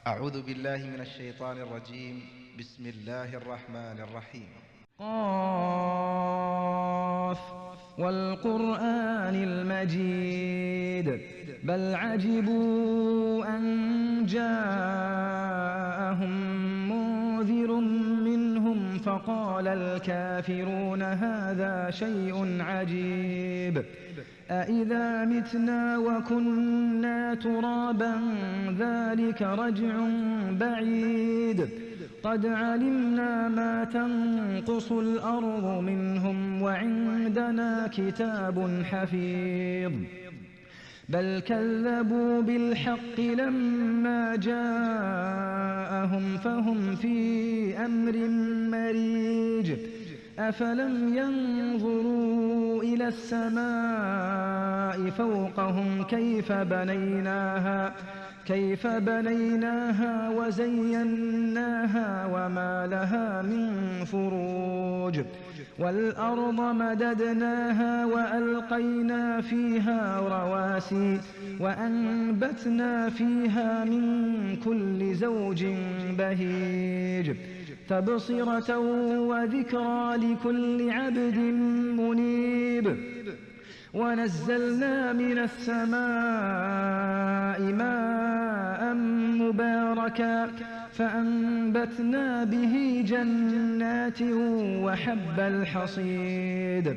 أعوذ بالله من الشيطان الرجيم. بسم الله الرحمن الرحيم. قاف والقرآن المجيد بل عجبوا أن جاءهم منذر منهم فقال الكافرون هذا شيء عجيب أإذا متنا وكنا ترابا ذلك رجع بعيد قد علمنا ما تنقص الأرض منهم وعندنا كتاب حفيظ بل كذبوا بالحق لما جاءهم فهم في أمر مريج أفلم ينظروا إلى السماء فوقهم كيف بنيناها وزيناها وما لها من فروج والأرض مددناها وألقينا فيها رواسي وأنبتنا فيها من كل زوج بهيج تبصرة وذكرى لكل عبد منيب ونزلنا من السماء ماء مباركا فأنبتنا به جنات وحب الحصيد